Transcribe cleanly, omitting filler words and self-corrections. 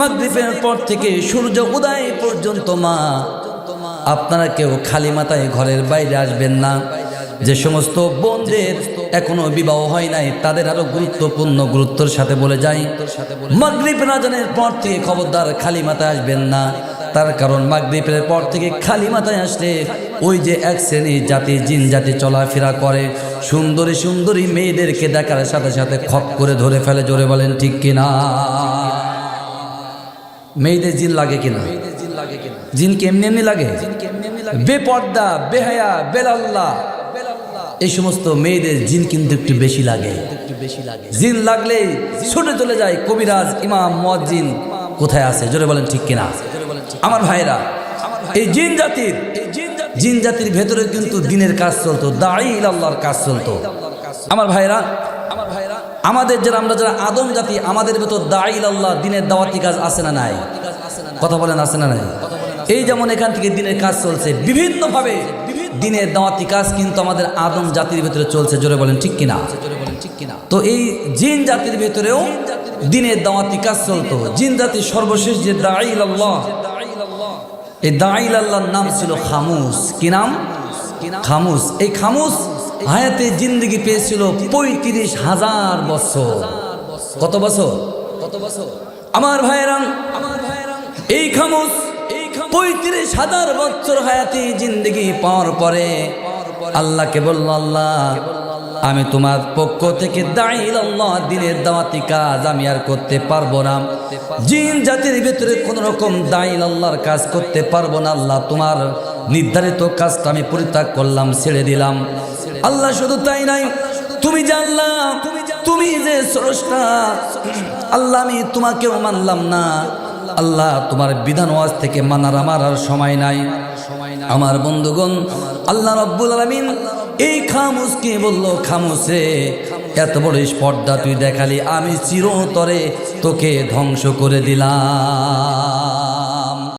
মাগরিবের পর থেকে সূর্য উদয় পর্যন্ত মা আপনারা কেউ খালি মাথায় ঘরের বাইরে আসবেন না। যে সমস্ত বোনদের এখনো বিবাহ হয় নাই তাদের আরো গুরুত্বর সাথে বলে যাই, মাগরিব আযানের পর থেকে খবরদার খালি মাথায় আসবেন না। তার কারণ মাগরিবের পর থেকে খালি মাথায় আসলে ওই যে এক শ্রেণীর জাতি জিন জাতি চলাফেরা করে, সুন্দরী সুন্দরী মেয়েদেরকে দেখার সাথে সাথে খপ করে ধরে ফেলে। জোরে বলেন ঠিক কিনা? মেয়েদের জিন লাগে কিনা? জিন কি এমনি এমনি লাগে? বেপর্দা, বেহায়া, বেলাল্লাহ এই সমস্ত মেয়েদের জিন কিন্তু একটু বেশি লাগে। জিন লাগলে ছুটে চলে যায় কবিরাজ, ইমাম, মুয়াজ্জিন কোথায় আছে? জোরে বলেন ঠিক কিনা? আমার ভাইরা, এই জিন জাতির ভেতরে কিন্তু দিনের কাজ চলতো, দাঈ ইলাল্লাহর কাজ চলতো। আমার ভাইরা, আমাদের আমরা যারা আদম জাতি, আমাদের ভেতর দাঈ ইলাল্লাহ দিনের দাওয়াতি কাজ আছে না নাই? কথা বলেন আছে না নাই? এই যেমন এখান থেকে দিনের কাজ চলছে, বিভিন্নভাবে দিনের দাওয়াতি কাজ কিন্তু আমাদের আদম জাতির ভেতরে চলছে। জোরে বলেন ঠিক কিনা? তো এই জিন জাতির ভেতরেও দিনের দাওয়াতি কাজ চলতো। জিন জাতির সর্বশেষ যে দাঈ ইলাল্লাহ, এই দাঈ ইলাল্লাহর নাম ছিল খামুস। কি নাম? খামুস। এই খামুস হায়াতে জিন্দেগি পেয়েছিল ৩৫,০০০ বছর। কত বছর? আমার ভাইরা, এই খামুস ৩৫,০০০ বছর হায়াতে জিন্দেগি পাওয়ার পরে আল্লাহকে বলল, আল্লাহ আমি তোমার পক্ষ থেকে দাঈ ইলাল্লাহ দিনের দাওয়াতি কাজ আমি আর করতে পারবো না। জিন জাতির ভিতরে কোন রকম দাঈ ইলাল্লাহর কাজ করতে পারবো না। আল্লাহ তোমার নির্ধারিত কাজটা আমি পরিত্যাগ করলাম, ছেড়ে দিলাম। আল্লাহ শুধু তাই নাই, তুমি জানলা, তুমি যে স্রষ্টা, আল্লাহ আমি তোমাকেও মানলাম না। আল্লাহ তোমার বিধান ওয়াজ থেকে মানার আমার আর সময় নাই। আমার বন্ধুগণ, আল্লাহ রাব্বুল আলামিন এই খামুসকে বলল, খামুসে এত বড় স্পর্ধা তুই দেখালি, আমি চিরতরে তোকে ধ্বংস করে দিলাম।